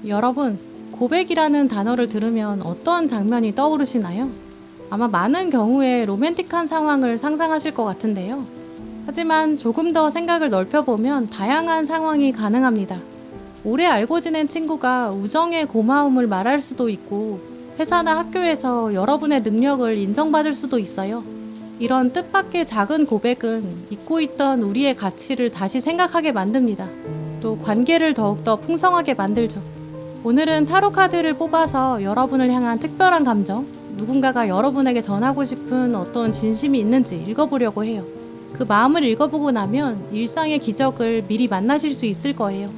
여러분, 고백이라는 단어를 들으면 어떤 장면이 떠오르시나요? 아마 많은 경우에 로맨틱한 상황을 상상하실 것 같은데요. 하지만 조금 더 생각을 넓혀보면 다양한 상황이 가능합니다. 오래 알고 지낸 친구가 우정의 고마움을 말할 수도 있고, 회사나 학교에서 여러분의 능력을 인정받을 수도 있어요. 이런 뜻밖의 작은 고백은 잊고 있던 우리의 가치를 다시 생각하게 만듭니다. 또 관계를 더욱더 풍성하게 만들죠. 오늘은 타로 카드를 뽑아서 여러분을 향한 특별한 감정, 누군가가 여러분에게 전하고 싶은 어떤 진심이 있는지 읽어보려고 해요. 그 마음을 읽어보고 나면 일상의 기적을 미리 만나실 수 있을 거예요.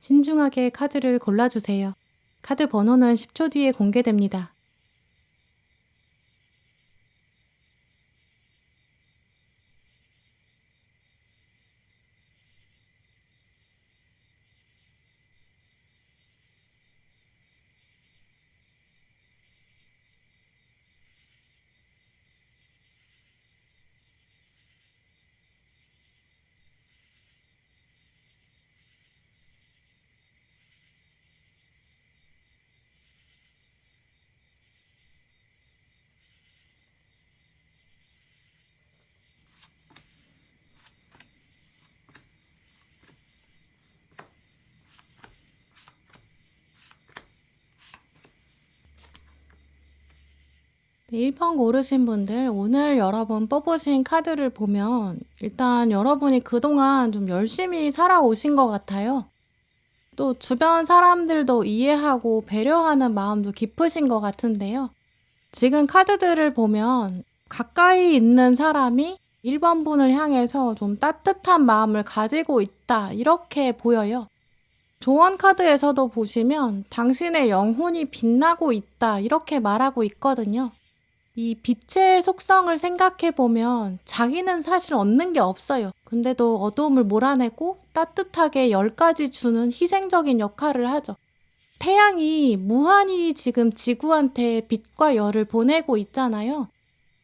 신중하게 카드를 골라주세요. 카드 번호는 10초 뒤에 공개됩니다. 네, 1번 고르신 분들, 오늘 여러분 뽑으신 카드를 보면 일단 여러분이 그동안 좀 열심히 살아오신 것 같아요. 또 주변 사람들도 이해하고 배려하는 마음도 깊으신 것 같은데요. 지금 카드들을 보면 가까이 있는 사람이 1번 분을 향해서 좀 따뜻한 마음을 가지고 있다, 이렇게 보여요. 조언 카드에서도 보시면 당신의 영혼이 빛나고 있다, 이렇게 말하고 있거든요. 이 빛의 속성을 생각해 보면 자기는 사실 얻는 게 없어요. 근데도 어두움을 몰아내고 따뜻하게 열까지 주는 희생적인 역할을 하죠. 태양이 무한히 지금 지구한테 빛과 열을 보내고 있잖아요.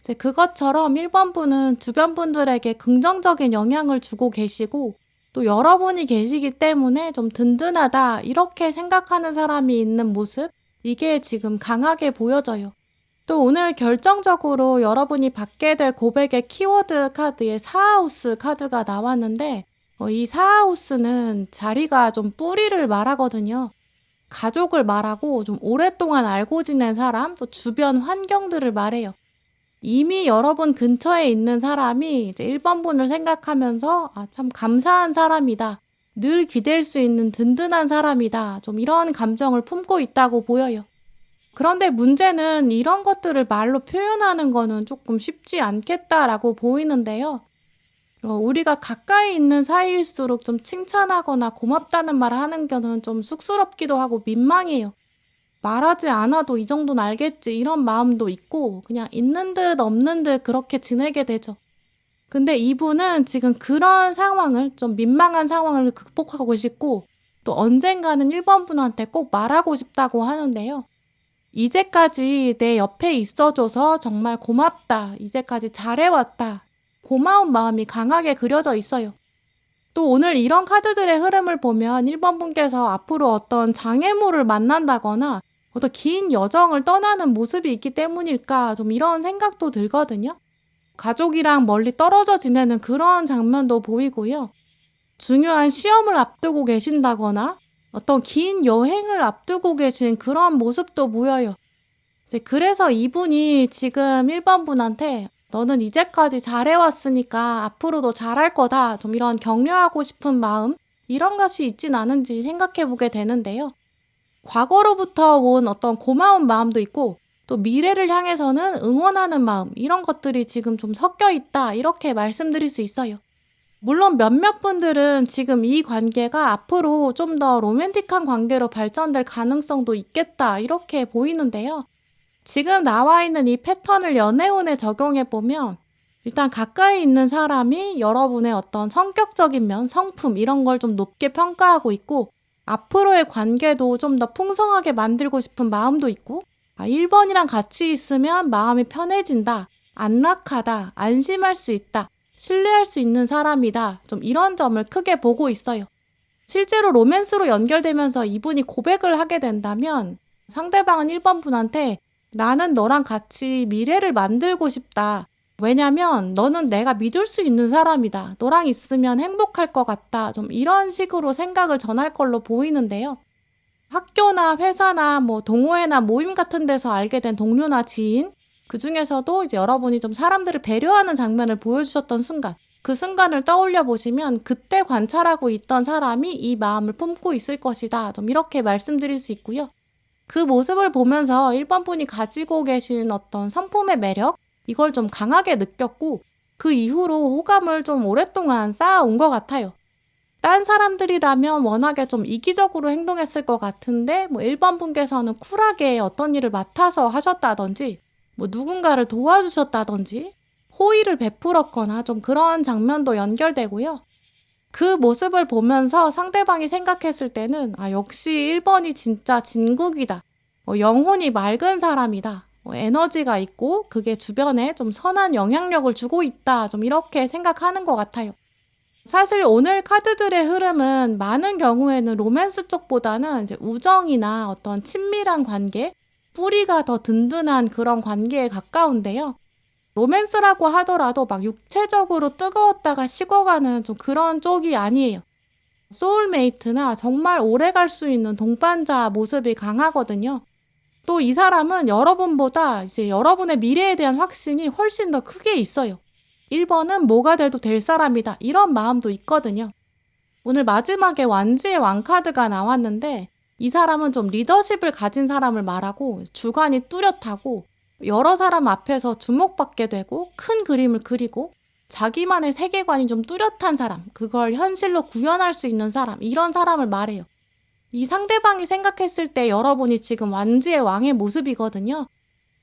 이제 그것처럼 1번 분은 주변 분들에게 긍정적인 영향을 주고 계시고, 또 여러분이 계시기 때문에 좀 든든하다, 이렇게 생각하는 사람이 있는 모습, 이게 지금 강하게 보여져요. 또 오늘 결정적으로 여러분이 받게 될 고백의 키워드 카드에 4하우스 카드가 나왔는데, 이 4하우스는 자리가 좀 뿌리를 말하거든요. 가족을 말하고 좀 오랫동안 알고 지낸 사람, 또 주변 환경들을 말해요. 이미 여러분 근처에 있는 사람이 이제 1번 분을 생각하면서 참 감사한 사람이다, 늘 기댈 수 있는 든든한 사람이다. 좀 이런 감정을 품고 있다고 보여요. 그런데 문제는 이런 것들을 말로 표현하는 거는 조금 쉽지 않겠다라고 보이는데요. 우리가 가까이 있는 사이일수록 좀 칭찬하거나 고맙다는 말을 하는 거는 좀 쑥스럽기도 하고 민망해요. 말하지 않아도 이 정도는 알겠지 이런 마음도 있고 그냥 있는 듯 없는 듯 그렇게 지내게 되죠. 근데 이분은 지금 그런 상황을 좀 민망한 상황을 극복하고 싶고 또 언젠가는 1번 분한테 꼭 말하고 싶다고 하는데요. 이제까지 내 옆에 있어줘서 정말 고맙다. 이제까지 잘해왔다. 고마운 마음이 강하게 그려져 있어요. 또 오늘 이런 카드들의 흐름을 보면 1번 분께서 앞으로 어떤 장애물을 만난다거나 어떤 긴 여정을 떠나는 모습이 있기 때문일까 좀 이런 생각도 들거든요. 가족이랑 멀리 떨어져 지내는 그런 장면도 보이고요. 중요한 시험을 앞두고 계신다거나 어떤 긴 여행을 앞두고 계신 그런 모습도 보여요. 그래서 이분이 지금 1번 분한테 너는 이제까지 잘해왔으니까 앞으로도 잘할 거다. 좀 이런 격려하고 싶은 마음 이런 것이 있진 않은지 생각해 보게 되는데요. 과거로부터 온 어떤 고마운 마음도 있고 또 미래를 향해서는 응원하는 마음 이런 것들이 지금 좀 섞여 있다 이렇게 말씀드릴 수 있어요. 물론 몇몇 분들은 지금 이 관계가 앞으로 좀 더 로맨틱한 관계로 발전될 가능성도 있겠다 이렇게 보이는데요. 지금 나와 있는 이 패턴을 연애운에 적용해 보면 일단 가까이 있는 사람이 여러분의 어떤 성격적인 면, 성품 이런 걸 좀 높게 평가하고 있고 앞으로의 관계도 좀 더 풍성하게 만들고 싶은 마음도 있고 1번이랑 같이 있으면 마음이 편해진다, 안락하다, 안심할 수 있다, 신뢰할 수 있는 사람이다. 좀 이런 점을 크게 보고 있어요. 실제로 로맨스로 연결되면서 이분이 고백을 하게 된다면 상대방은 1번 분한테 나는 너랑 같이 미래를 만들고 싶다. 왜냐면 너는 내가 믿을 수 있는 사람이다. 너랑 있으면 행복할 것 같다. 좀 이런 식으로 생각을 전할 걸로 보이는데요. 학교나 회사나 동호회나 모임 같은 데서 알게 된 동료나 지인, 그 중에서도 이제 여러분이 좀 사람들을 배려하는 장면을 보여주셨던 순간, 그 순간을 떠올려 보시면 그때 관찰하고 있던 사람이 이 마음을 품고 있을 것이다. 좀 이렇게 말씀드릴 수 있고요. 그 모습을 보면서 1번 분이 가지고 계신 어떤 성품의 매력, 이걸 좀 강하게 느꼈고 그 이후로 호감을 좀 오랫동안 쌓아온 것 같아요. 딴 사람들이라면 워낙에 좀 이기적으로 행동했을 것 같은데 1번 분께서는 쿨하게 어떤 일을 맡아서 하셨다든지 누군가를 도와주셨다든지 호의를 베풀었거나 좀 그런 장면도 연결되고요. 그 모습을 보면서 상대방이 생각했을 때는 역시 1번이 진짜 진국이다. 영혼이 맑은 사람이다. 에너지가 있고 그게 주변에 좀 선한 영향력을 주고 있다. 좀 이렇게 생각하는 것 같아요. 사실 오늘 카드들의 흐름은 많은 경우에는 로맨스 쪽보다는 이제 우정이나 어떤 친밀한 관계, 뿌리가 더 든든한 그런 관계에 가까운데요. 로맨스라고 하더라도 막 육체적으로 뜨거웠다가 식어가는 좀 그런 쪽이 아니에요. 소울메이트나 정말 오래 갈 수 있는 동반자 모습이 강하거든요. 또 이 사람은 여러분보다 이제 여러분의 미래에 대한 확신이 훨씬 더 크게 있어요. 1번은 뭐가 돼도 될 사람이다. 이런 마음도 있거든요. 오늘 마지막에 완지의 왕카드가 나왔는데 이 사람은 좀 리더십을 가진 사람을 말하고 주관이 뚜렷하고 여러 사람 앞에서 주목받게 되고 큰 그림을 그리고 자기만의 세계관이 좀 뚜렷한 사람, 그걸 현실로 구현할 수 있는 사람, 이런 사람을 말해요. 이 상대방이 생각했을 때 여러분이 지금 완지의 왕의 모습이거든요.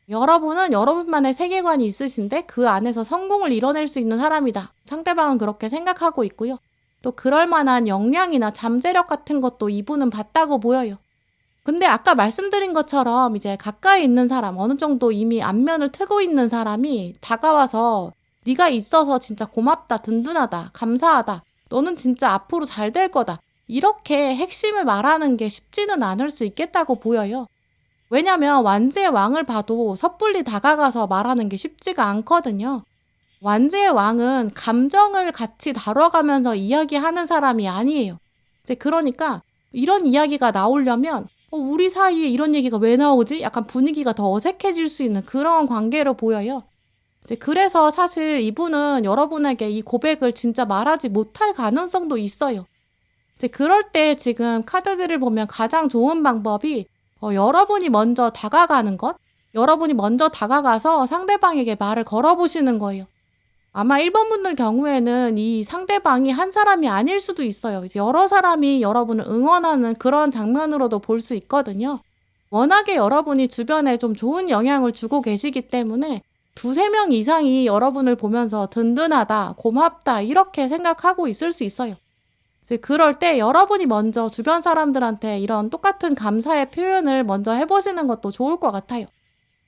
여러분은 여러분만의 세계관이 있으신데 그 안에서 성공을 이뤄낼 수 있는 사람이다. 상대방은 그렇게 생각하고 있고요. 또 그럴 만한 역량이나 잠재력 같은 것도 이분은 봤다고 보여요. 근데 아까 말씀드린 것처럼 이제 가까이 있는 사람, 어느 정도 이미 안면을 트고 있는 사람이 다가와서 네가 있어서 진짜 고맙다, 든든하다, 감사하다, 너는 진짜 앞으로 잘 될 거다, 이렇게 핵심을 말하는 게 쉽지는 않을 수 있겠다고 보여요. 왜냐면 완지의 왕을 봐도 섣불리 다가가서 말하는 게 쉽지가 않거든요. 완지의 왕은 감정을 같이 다뤄가면서 이야기하는 사람이 아니에요. 이제 그러니까 이런 이야기가 나오려면 우리 사이에 이런 얘기가 왜 나오지? 약간 분위기가 더 어색해질 수 있는 그런 관계로 보여요. 이제 그래서 사실 이분은 여러분에게 이 고백을 진짜 말하지 못할 가능성도 있어요. 이제 그럴 때 지금 카드들을 보면 가장 좋은 방법이 여러분이 먼저 다가가는 것, 여러분이 먼저 다가가서 상대방에게 말을 걸어보시는 거예요. 아마 1번 분들 경우에는 이 상대방이 한 사람이 아닐 수도 있어요. 이제 여러 사람이 여러분을 응원하는 그런 장면으로도 볼 수 있거든요. 워낙에 여러분이 주변에 좀 좋은 영향을 주고 계시기 때문에 두세 명 이상이 여러분을 보면서 든든하다, 고맙다 이렇게 생각하고 있을 수 있어요. 이제 그럴 때 여러분이 먼저 주변 사람들한테 이런 똑같은 감사의 표현을 먼저 해보시는 것도 좋을 것 같아요.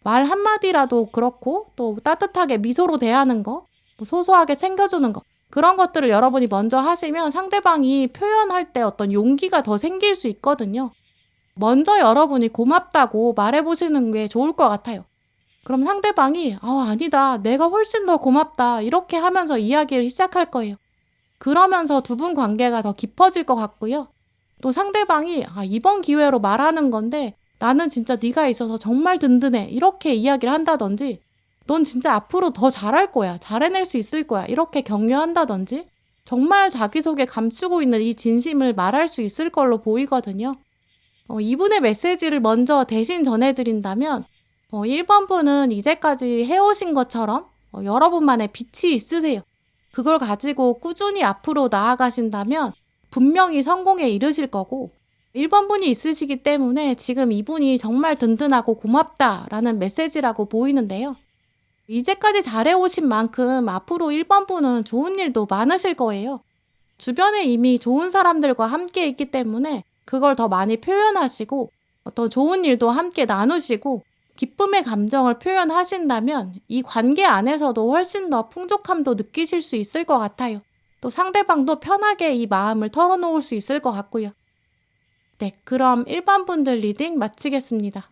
말 한마디라도 그렇고 또 따뜻하게 미소로 대하는 거, 뭐 소소하게 챙겨주는 거 그런 것들을 여러분이 먼저 하시면 상대방이 표현할 때 어떤 용기가 더 생길 수 있거든요. 먼저 여러분이 고맙다고 말해보시는 게 좋을 것 같아요. 그럼 상대방이 아니다. 내가 훨씬 더 고맙다. 이렇게 하면서 이야기를 시작할 거예요. 그러면서 두 분 관계가 더 깊어질 것 같고요. 또 상대방이 이번 기회로 말하는 건데 나는 진짜 네가 있어서 정말 든든해. 이렇게 이야기를 한다든지 넌 진짜 앞으로 더 잘할 거야. 잘해낼 수 있을 거야. 이렇게 격려한다든지 정말 자기속에 감추고 있는 이 진심을 말할 수 있을 걸로 보이거든요. 이분의 메시지를 먼저 대신 전해드린다면 1번 분은 이제까지 해오신 것처럼 여러분만의 빛이 있으세요. 그걸 가지고 꾸준히 앞으로 나아가신다면 분명히 성공에 이르실 거고 1번 분이 있으시기 때문에 지금 이분이 정말 든든하고 고맙다라는 메시지라고 보이는데요. 이제까지 잘해오신 만큼 앞으로 1번 분은 좋은 일도 많으실 거예요. 주변에 이미 좋은 사람들과 함께 있기 때문에 그걸 더 많이 표현하시고 더 좋은 일도 함께 나누시고 기쁨의 감정을 표현하신다면 이 관계 안에서도 훨씬 더 풍족함도 느끼실 수 있을 것 같아요. 또 상대방도 편하게 이 마음을 털어놓을 수 있을 것 같고요. 네, 그럼 1번 분들 리딩 마치겠습니다.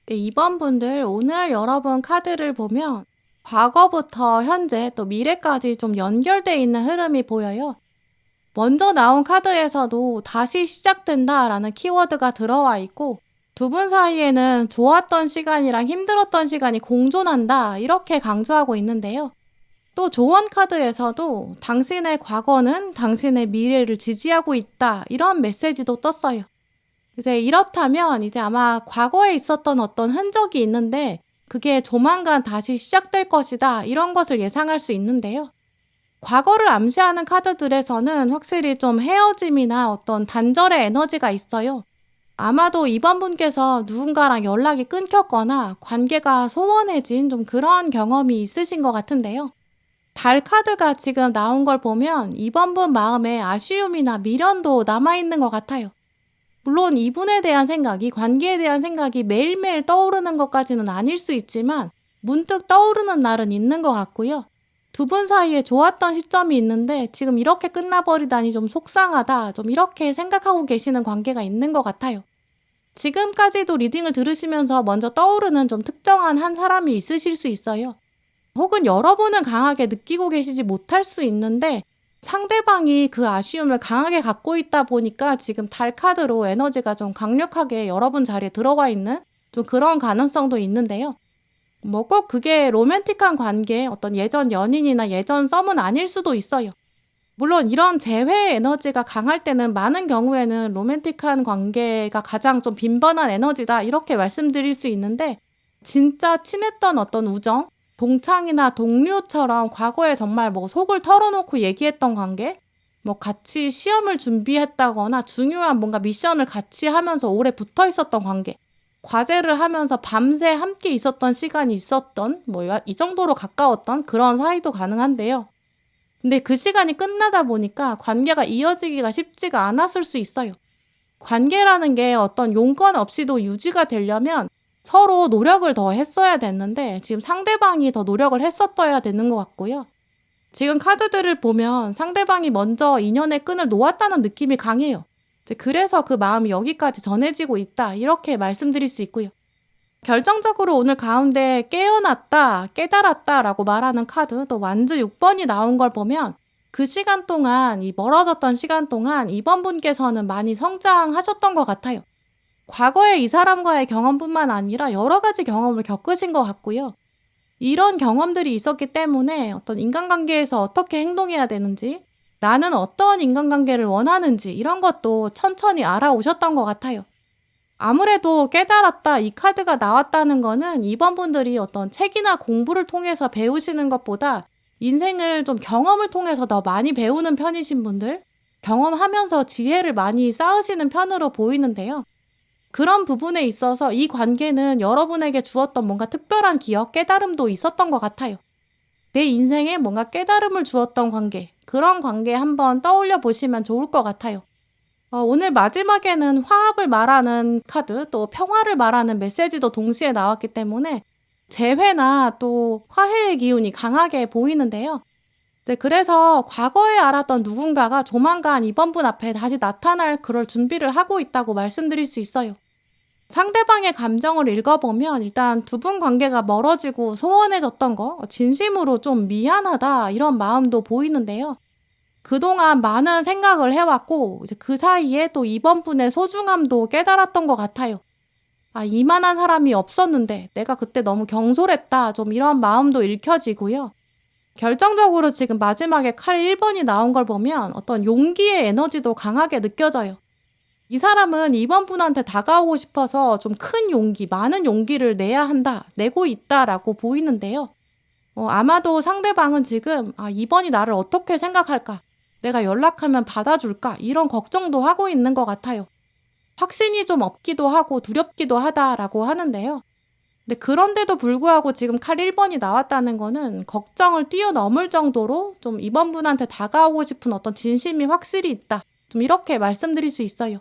네, 2번 분들 오늘 여러분 카드를 보면 과거부터 현재 또 미래까지 좀 연결되어 있는 흐름이 보여요. 먼저 나온 카드에서도 다시 시작된다라는 키워드가 들어와 있고 두 분 사이에는 좋았던 시간이랑 힘들었던 시간이 공존한다 이렇게 강조하고 있는데요. 또 조언 카드에서도 당신의 과거는 당신의 미래를 지지하고 있다 이런 메시지도 떴어요. 이제 이렇다면 이제 아마 과거에 있었던 어떤 흔적이 있는데 그게 조만간 다시 시작될 것이다 이런 것을 예상할 수 있는데요. 과거를 암시하는 카드들에서는 확실히 좀 헤어짐이나 어떤 단절의 에너지가 있어요. 아마도 이번 분께서 누군가랑 연락이 끊겼거나 관계가 소원해진 좀 그런 경험이 있으신 것 같은데요. 달 카드가 지금 나온 걸 보면 이번 분 마음에 아쉬움이나 미련도 남아있는 것 같아요. 물론 이분에 대한 생각이, 관계에 대한 생각이 매일매일 떠오르는 것까지는 아닐 수 있지만 문득 떠오르는 날은 있는 것 같고요. 두 분 사이에 좋았던 시점이 있는데 지금 이렇게 끝나버리다니 좀 속상하다, 좀 이렇게 생각하고 계시는 관계가 있는 것 같아요. 지금까지도 리딩을 들으시면서 먼저 떠오르는 좀 특정한 한 사람이 있으실 수 있어요. 혹은 여러분은 강하게 느끼고 계시지 못할 수 있는데 상대방이 그 아쉬움을 강하게 갖고 있다 보니까 지금 달 카드로 에너지가 좀 강력하게 여러분 자리에 들어와 있는 좀 그런 가능성도 있는데요. 뭐 꼭 그게 로맨틱한 관계, 어떤 예전 연인이나 예전 썸은 아닐 수도 있어요. 물론 이런 재회 에너지가 강할 때는 많은 경우에는 로맨틱한 관계가 가장 좀 빈번한 에너지다 이렇게 말씀드릴 수 있는데 진짜 친했던 어떤 우정, 동창이나 동료처럼 과거에 정말 뭐 속을 털어놓고 얘기했던 관계, 뭐 같이 시험을 준비했다거나 중요한 뭔가 미션을 같이 하면서 오래 붙어 있었던 관계, 과제를 하면서 밤새 함께 있었던 시간이 있었던 뭐 이 정도로 가까웠던 그런 사이도 가능한데요. 근데 그 시간이 끝나다 보니까 관계가 이어지기가 쉽지가 않았을 수 있어요. 관계라는 게 어떤 용건 없이도 유지가 되려면 서로 노력을 더 했어야 됐는데 지금 상대방이 더 노력을 했었어야 되는 것 같고요. 지금 카드들을 보면 상대방이 먼저 인연의 끈을 놓았다는 느낌이 강해요. 그래서 그 마음이 여기까지 전해지고 있다 이렇게 말씀드릴 수 있고요. 결정적으로 오늘 가운데 깨어났다, 깨달았다라고 말하는 카드, 또 완즈 6번이 나온 걸 보면 그 시간 동안, 이 멀어졌던 시간 동안 이번 분께서는 많이 성장하셨던 것 같아요. 과거에 이 사람과의 경험뿐만 아니라 여러 가지 경험을 겪으신 것 같고요. 이런 경험들이 있었기 때문에 어떤 인간관계에서 어떻게 행동해야 되는지, 나는 어떤 인간관계를 원하는지 이런 것도 천천히 알아오셨던 것 같아요. 아무래도 깨달았다 이 카드가 나왔다는 거는 이번 분들이 어떤 책이나 공부를 통해서 배우시는 것보다 인생을 좀 경험을 통해서 더 많이 배우는 편이신 분들, 경험하면서 지혜를 많이 쌓으시는 편으로 보이는데요. 그런 부분에 있어서 이 관계는 여러분에게 주었던 뭔가 특별한 기억, 깨달음도 있었던 것 같아요. 내 인생에 뭔가 깨달음을 주었던 관계, 그런 관계 한번 떠올려 보시면 좋을 것 같아요. 오늘 마지막에는 화합을 말하는 카드, 또 평화를 말하는 메시지도 동시에 나왔기 때문에 재회나 또 화해의 기운이 강하게 보이는데요. 그래서 과거에 알았던 누군가가 조만간 이번 분 앞에 다시 나타날 그럴 준비를 하고 있다고 말씀드릴 수 있어요. 상대방의 감정을 읽어보면 일단 두 분 관계가 멀어지고 소원해졌던 거, 진심으로 좀 미안하다 이런 마음도 보이는데요. 그동안 많은 생각을 해왔고 이제 그 사이에 또 이번 분의 소중함도 깨달았던 것 같아요. 이만한 사람이 없었는데 내가 그때 너무 경솔했다, 좀 이런 마음도 읽혀지고요. 결정적으로 지금 마지막에 칼 1번이 나온 걸 보면 어떤 용기의 에너지도 강하게 느껴져요. 이 사람은 이번 분한테 다가오고 싶어서 좀 큰 용기, 많은 용기를 내야 한다, 내고 있다라고 보이는데요. 아마도 상대방은 지금 이번이 나를 어떻게 생각할까? 내가 연락하면 받아줄까? 이런 걱정도 하고 있는 것 같아요. 확신이 좀 없기도 하고 두렵기도 하다라고 하는데요. 근데 그런데도 불구하고 지금 칼 1번이 나왔다는 거는 걱정을 뛰어넘을 정도로 좀 이번 분한테 다가오고 싶은 어떤 진심이 확실히 있다, 좀 이렇게 말씀드릴 수 있어요.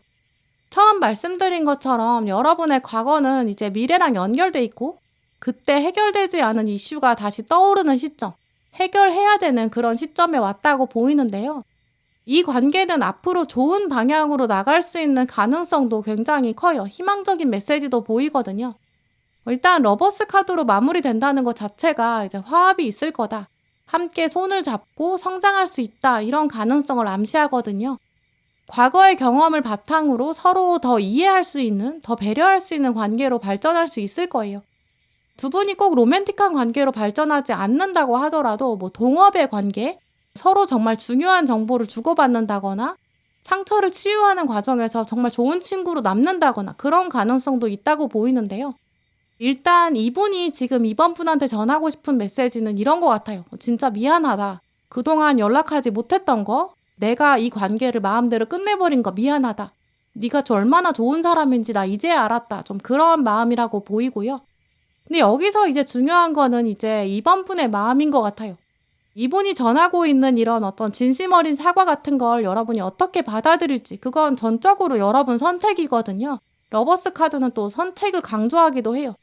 처음 말씀드린 것처럼 여러분의 과거는 이제 미래랑 연결돼 있고 그때 해결되지 않은 이슈가 다시 떠오르는 시점, 해결해야 되는 그런 시점에 왔다고 보이는데요. 이 관계는 앞으로 좋은 방향으로 나갈 수 있는 가능성도 굉장히 커요. 희망적인 메시지도 보이거든요. 일단 러버스 카드로 마무리된다는 것 자체가 이제 화합이 있을 거다, 함께 손을 잡고 성장할 수 있다, 이런 가능성을 암시하거든요. 과거의 경험을 바탕으로 서로 더 이해할 수 있는, 더 배려할 수 있는 관계로 발전할 수 있을 거예요. 두 분이 꼭 로맨틱한 관계로 발전하지 않는다고 하더라도 동업의 관계, 서로 정말 중요한 정보를 주고받는다거나 상처를 치유하는 과정에서 정말 좋은 친구로 남는다거나 그런 가능성도 있다고 보이는데요. 일단 이분이 지금 이번 분한테 전하고 싶은 메시지는 이런 것 같아요. 진짜 미안하다. 그동안 연락하지 못했던 거, 내가 이 관계를 마음대로 끝내버린 거 미안하다. 네가 얼마나 좋은 사람인지 나 이제 알았다. 좀 그런 마음이라고 보이고요. 근데 여기서 이제 중요한 거는 이제 이번 분의 마음인 것 같아요. 이분이 전하고 있는 이런 어떤 진심 어린 사과 같은 걸 여러분이 어떻게 받아들일지, 그건 전적으로 여러분 선택이거든요. 러버스 카드는 또 선택을 강조하기도 해요.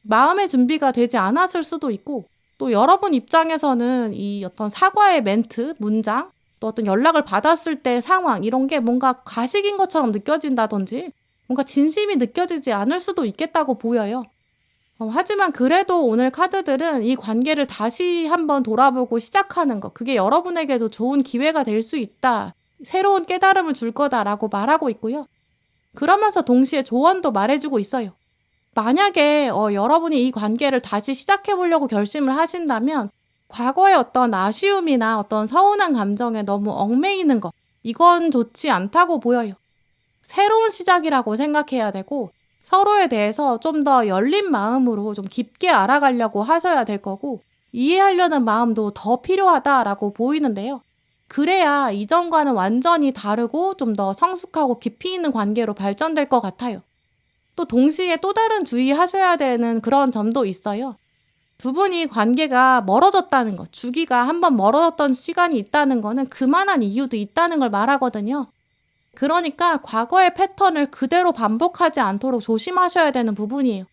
마음의 준비가 되지 않았을 수도 있고, 또 여러분 입장에서는 이 어떤 사과의 멘트, 문장, 또 어떤 연락을 받았을 때 상황, 이런 게 뭔가 가식인 것처럼 느껴진다든지 뭔가 진심이 느껴지지 않을 수도 있겠다고 보여요. 하지만 그래도 오늘 카드들은 이 관계를 다시 한번 돌아보고 시작하는 거, 그게 여러분에게도 좋은 기회가 될 수 있다, 새로운 깨달음을 줄 거다라고 말하고 있고요. 그러면서 동시에 조언도 말해주고 있어요. 만약에 여러분이 이 관계를 다시 시작해보려고 결심을 하신다면 과거의 어떤 아쉬움이나 어떤 서운한 감정에 너무 얽매이는 것, 이건 좋지 않다고 보여요. 새로운 시작이라고 생각해야 되고 서로에 대해서 좀 더 열린 마음으로 좀 깊게 알아가려고 하셔야 될 거고, 이해하려는 마음도 더 필요하다라고 보이는데요. 그래야 이전과는 완전히 다르고 좀 더 성숙하고 깊이 있는 관계로 발전될 것 같아요. 또 동시에 또 다른 주의하셔야 되는 그런 점도 있어요. 두 분이 관계가 멀어졌다는 것, 주기가 한번 멀어졌던 시간이 있다는 거는 그만한 이유도 있다는 걸 말하거든요. 그러니까 과거의 패턴을 그대로 반복하지 않도록 조심하셔야 되는 부분이에요.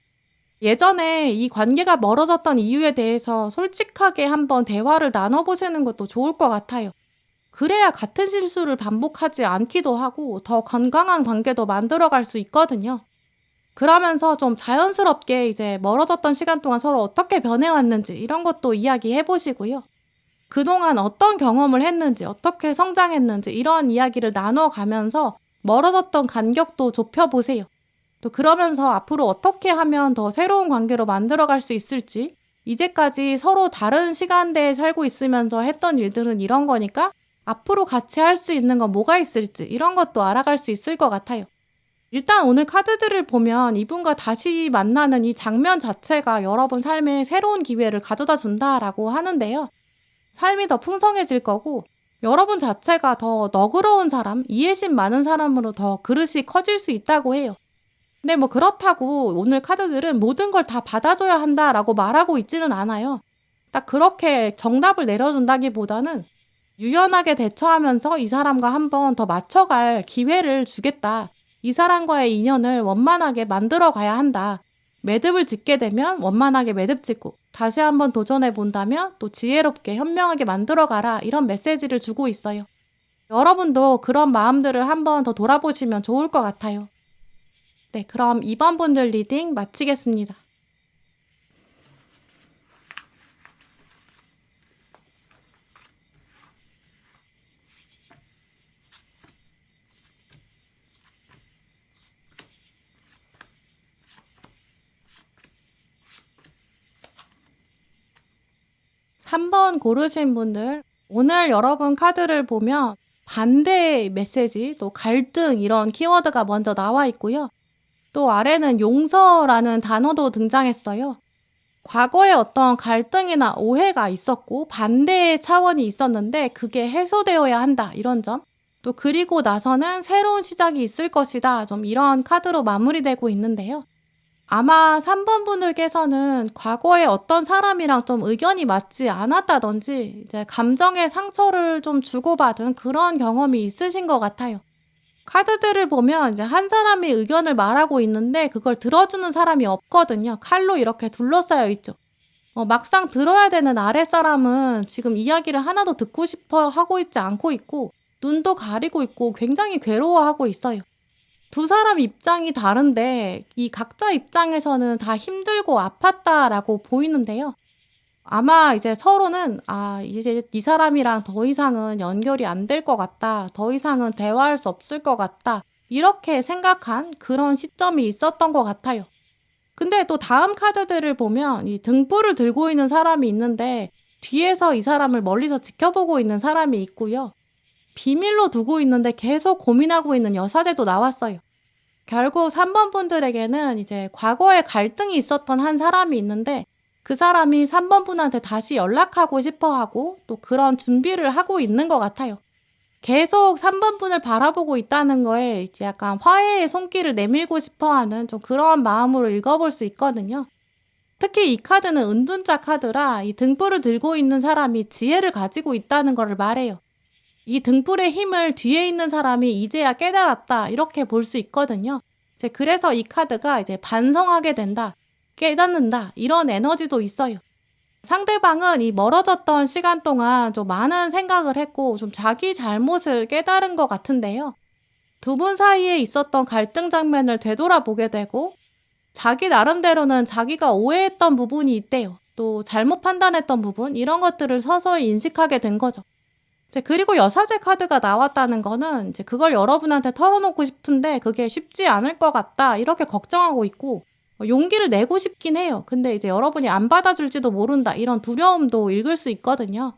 예전에 이 관계가 멀어졌던 이유에 대해서 솔직하게 한번 대화를 나눠보시는 것도 좋을 것 같아요. 그래야 같은 실수를 반복하지 않기도 하고 더 건강한 관계도 만들어갈 수 있거든요. 그러면서 좀 자연스럽게 이제 멀어졌던 시간 동안 서로 어떻게 변해왔는지 이런 것도 이야기해 보시고요. 그동안 어떤 경험을 했는지, 어떻게 성장했는지 이런 이야기를 나눠가면서 멀어졌던 간격도 좁혀보세요. 또 그러면서 앞으로 어떻게 하면 더 새로운 관계로 만들어갈 수 있을지, 이제까지 서로 다른 시간대에 살고 있으면서 했던 일들은 이런 거니까 앞으로 같이 할 수 있는 건 뭐가 있을지 이런 것도 알아갈 수 있을 것 같아요. 일단 오늘 카드들을 보면 이분과 다시 만나는 이 장면 자체가 여러분 삶에 새로운 기회를 가져다 준다라고 하는데요. 삶이 더 풍성해질 거고 여러분 자체가 더 너그러운 사람, 이해심 많은 사람으로 더 그릇이 커질 수 있다고 해요. 근데 뭐 그렇다고 오늘 카드들은 모든 걸 다 받아줘야 한다라고 말하고 있지는 않아요. 딱 그렇게 정답을 내려준다기보다는 유연하게 대처하면서 이 사람과 한번 더 맞춰갈 기회를 주겠다. 이 사람과의 인연을 원만하게 만들어 가야 한다. 매듭을 짓게 되면 원만하게 매듭 짓고 다시 한번 도전해 본다면 또 지혜롭게 현명하게 만들어 가라. 이런 메시지를 주고 있어요. 여러분도 그런 마음들을 한번 더 돌아보시면 좋을 것 같아요. 네, 그럼 2번 분들 리딩 마치겠습니다. 삼 번 고르신 분들, 오늘 여러분 카드를 보면 반대의 메시지, 또 갈등 이런 키워드가 먼저 나와 있고요. 또 아래는 용서라는 단어도 등장했어요. 과거에 어떤 갈등이나 오해가 있었고 반대의 차원이 있었는데 그게 해소되어야 한다 이런 점. 또 그리고 나서는 새로운 시작이 있을 것이다. 좀 이런 카드로 마무리되고 있는데요. 아마 3번 분들께서는 과거에 어떤 사람이랑 좀 의견이 맞지 않았다든지 이제 감정의 상처를 좀 주고받은 그런 경험이 있으신 것 같아요. 카드들을 보면 이제 한 사람이 의견을 말하고 있는데 그걸 들어주는 사람이 없거든요. 칼로 이렇게 둘러싸여 있죠. 막상 들어야 되는 아랫사람은 지금 이야기를 하나도 듣고 싶어 하고 있지 않고 있고 눈도 가리고 있고 굉장히 괴로워하고 있어요. 두 사람 입장이 다른데 이 각자 입장에서는 다 힘들고 아팠다라고 보이는데요. 아마 이제 서로는 이제 이 사람이랑 더 이상은 연결이 안 될 것 같다. 더 이상은 대화할 수 없을 것 같다. 이렇게 생각한 그런 시점이 있었던 것 같아요. 근데 또 다음 카드들을 보면 이 등불을 들고 있는 사람이 있는데 뒤에서 이 사람을 멀리서 지켜보고 있는 사람이 있고요. 비밀로 두고 있는데 계속 고민하고 있는 여사제도 나왔어요. 결국 3번 분들에게는 이제 과거에 갈등이 있었던 한 사람이 있는데 그 사람이 3번 분한테 다시 연락하고 싶어 하고 또 그런 준비를 하고 있는 것 같아요. 계속 3번 분을 바라보고 있다는 거에 이제 약간 화해의 손길을 내밀고 싶어 하는 좀 그런 마음으로 읽어볼 수 있거든요. 특히 이 카드는 은둔자 카드라 이 등불을 들고 있는 사람이 지혜를 가지고 있다는 것을 말해요. 이 등불의 힘을 뒤에 있는 사람이 이제야 깨달았다 이렇게 볼 수 있거든요. 이제 그래서 이 카드가 이제 반성하게 된다, 깨닫는다 이런 에너지도 있어요. 상대방은 이 멀어졌던 시간 동안 좀 많은 생각을 했고 좀 자기 잘못을 깨달은 것 같은데요. 두 분 사이에 있었던 갈등 장면을 되돌아보게 되고 자기 나름대로는 자기가 오해했던 부분이 있대요. 또 잘못 판단했던 부분 이런 것들을 서서히 인식하게 된 거죠. 그리고 여사제 카드가 나왔다는 거는 이제 그걸 여러분한테 털어놓고 싶은데 그게 쉽지 않을 것 같다 이렇게 걱정하고 있고 용기를 내고 싶긴 해요. 근데 이제 여러분이 안 받아줄지도 모른다 이런 두려움도 읽을 수 있거든요.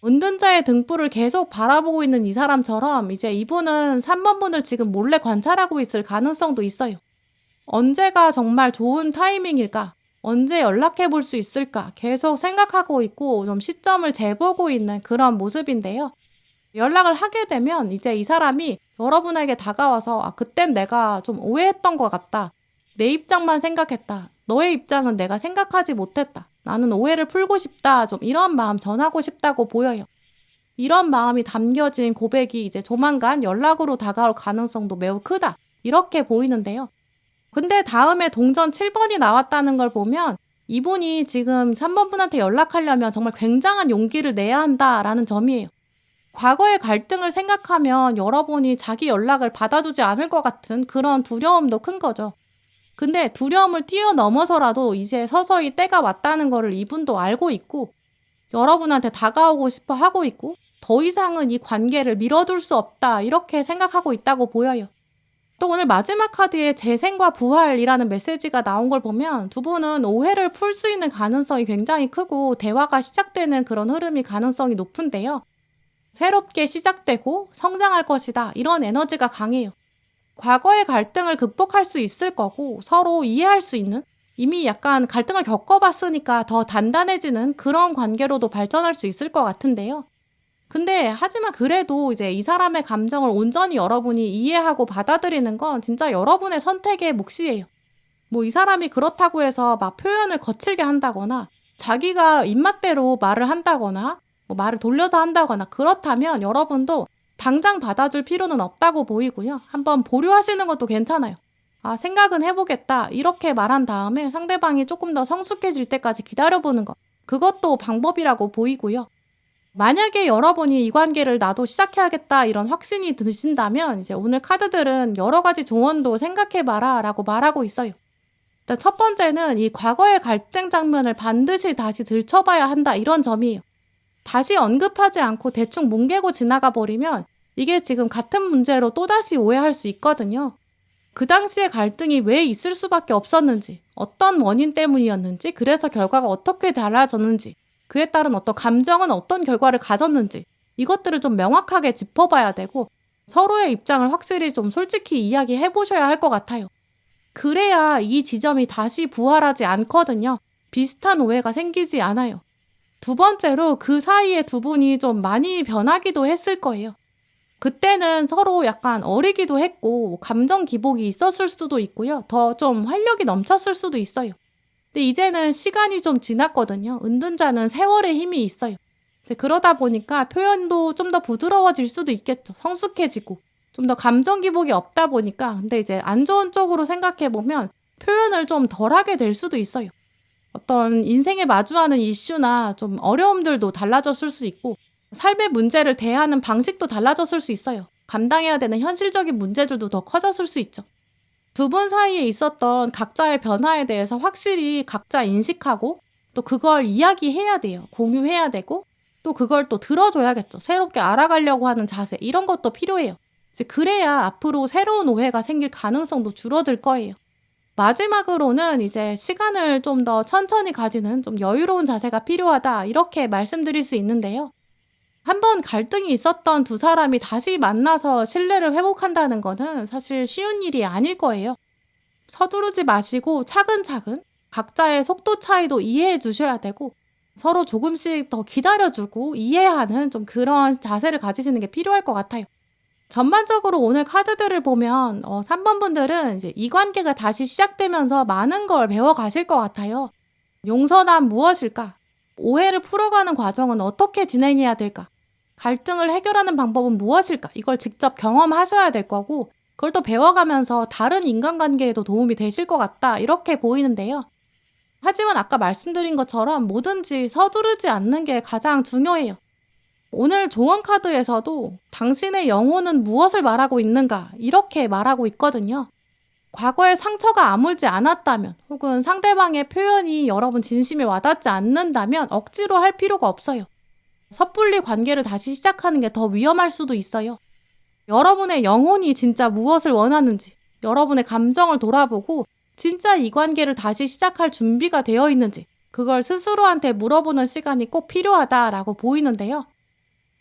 은둔자의 등불을 계속 바라보고 있는 이 사람처럼 이제 이분은 3번 분을 지금 몰래 관찰하고 있을 가능성도 있어요. 언제가 정말 좋은 타이밍일까? 언제 연락해 볼 수 있을까? 계속 생각하고 있고 좀 시점을 재보고 있는 그런 모습인데요. 연락을 하게 되면 이제 이 사람이 여러분에게 다가와서 그땐 내가 좀 오해했던 것 같다. 내 입장만 생각했다. 너의 입장은 내가 생각하지 못했다. 나는 오해를 풀고 싶다. 좀 이런 마음 전하고 싶다고 보여요. 이런 마음이 담겨진 고백이 이제 조만간 연락으로 다가올 가능성도 매우 크다. 이렇게 보이는데요. 근데 다음에 동전 7번이 나왔다는 걸 보면 이분이 지금 3번 분한테 연락하려면 정말 굉장한 용기를 내야 한다라는 점이에요. 과거의 갈등을 생각하면 여러분이 자기 연락을 받아주지 않을 것 같은 그런 두려움도 큰 거죠. 근데 두려움을 뛰어넘어서라도 이제 서서히 때가 왔다는 거를 이분도 알고 있고 여러분한테 다가오고 싶어 하고 있고 더 이상은 이 관계를 미뤄둘 수 없다 이렇게 생각하고 있다고 보여요. 또 오늘 마지막 카드에 재생과 부활이라는 메시지가 나온 걸 보면 두 분은 오해를 풀 수 있는 가능성이 굉장히 크고 대화가 시작되는 그런 흐름이 가능성이 높은데요. 새롭게 시작되고 성장할 것이다 이런 에너지가 강해요. 과거의 갈등을 극복할 수 있을 거고 서로 이해할 수 있는 이미 약간 갈등을 겪어봤으니까 더 단단해지는 그런 관계로도 발전할 수 있을 것 같은데요. 근데 하지만 그래도 이제 이 사람의 감정을 온전히 여러분이 이해하고 받아들이는 건 진짜 여러분의 선택의 몫이에요. 뭐 이 사람이 그렇다고 해서 막 표현을 거칠게 한다거나 자기가 입맛대로 말을 한다거나 뭐 말을 돌려서 한다거나 그렇다면 여러분도 당장 받아줄 필요는 없다고 보이고요. 한번 보류하시는 것도 괜찮아요. 아, 생각은 해보겠다. 이렇게 말한 다음에 상대방이 조금 더 성숙해질 때까지 기다려보는 것. 그것도 방법이라고 보이고요. 만약에 여러분이 이 관계를 나도 시작해야겠다 이런 확신이 드신다면 이제 오늘 카드들은 여러 가지 조언도 생각해봐라 라고 말하고 있어요. 일단 첫 번째는 이 과거의 갈등 장면을 반드시 다시 들춰봐야 한다 이런 점이에요. 다시 언급하지 않고 대충 뭉개고 지나가 버리면 이게 지금 같은 문제로 또다시 오해할 수 있거든요. 그 당시에 갈등이 왜 있을 수밖에 없었는지, 어떤 원인 때문이었는지, 그래서 결과가 어떻게 달라졌는지, 그에 따른 어떤 감정은 어떤 결과를 가졌는지 이것들을 좀 명확하게 짚어봐야 되고 서로의 입장을 확실히 좀 솔직히 이야기해 보셔야 할 것 같아요. 그래야 이 지점이 다시 부활하지 않거든요. 비슷한 오해가 생기지 않아요. 두 번째로 그 사이에 두 분이 좀 많이 변하기도 했을 거예요. 그때는 서로 약간 어리기도 했고 감정 기복이 있었을 수도 있고요. 더 좀 활력이 넘쳤을 수도 있어요. 근데 이제는 시간이 좀 지났거든요. 은둔자는 세월의 힘이 있어요. 이제 그러다 보니까 표현도 좀 더 부드러워질 수도 있겠죠. 성숙해지고 좀 더 감정 기복이 없다 보니까 근데 이제 안 좋은 쪽으로 생각해 보면 표현을 좀 덜하게 될 수도 있어요. 어떤 인생에 마주하는 이슈나 좀 어려움들도 달라졌을 수 있고 삶의 문제를 대하는 방식도 달라졌을 수 있어요. 감당해야 되는 현실적인 문제들도 더 커졌을 수 있죠. 두 분 사이에 있었던 각자의 변화에 대해서 확실히 각자 인식하고 또 그걸 이야기해야 돼요. 공유해야 되고 또 그걸 또 들어줘야겠죠. 새롭게 알아가려고 하는 자세 이런 것도 필요해요. 이제 그래야 앞으로 새로운 오해가 생길 가능성도 줄어들 거예요. 마지막으로는 이제 시간을 좀 더 천천히 가지는 좀 여유로운 자세가 필요하다 이렇게 말씀드릴 수 있는데요. 한번 갈등이 있었던 두 사람이 다시 만나서 신뢰를 회복한다는 거는 사실 쉬운 일이 아닐 거예요. 서두르지 마시고 차근차근 각자의 속도 차이도 이해해 주셔야 되고 서로 조금씩 더 기다려주고 이해하는 좀 그런 자세를 가지시는 게 필요할 것 같아요. 전반적으로 오늘 카드들을 보면 3번 분들은 이제 이 관계가 다시 시작되면서 많은 걸 배워가실 것 같아요. 용서란 무엇일까? 오해를 풀어가는 과정은 어떻게 진행해야 될까? 갈등을 해결하는 방법은 무엇일까? 이걸 직접 경험하셔야 될 거고 그걸 또 배워가면서 다른 인간관계에도 도움이 되실 것 같다 이렇게 보이는데요. 하지만 아까 말씀드린 것처럼 뭐든지 서두르지 않는 게 가장 중요해요. 오늘 조언 카드에서도 당신의 영혼은 무엇을 말하고 있는가 이렇게 말하고 있거든요. 과거의 상처가 아물지 않았다면 혹은 상대방의 표현이 여러분 진심에 와닿지 않는다면 억지로 할 필요가 없어요. 섣불리 관계를 다시 시작하는 게 더 위험할 수도 있어요. 여러분의 영혼이 진짜 무엇을 원하는지 여러분의 감정을 돌아보고 진짜 이 관계를 다시 시작할 준비가 되어 있는지 그걸 스스로한테 물어보는 시간이 꼭 필요하다라고 보이는데요.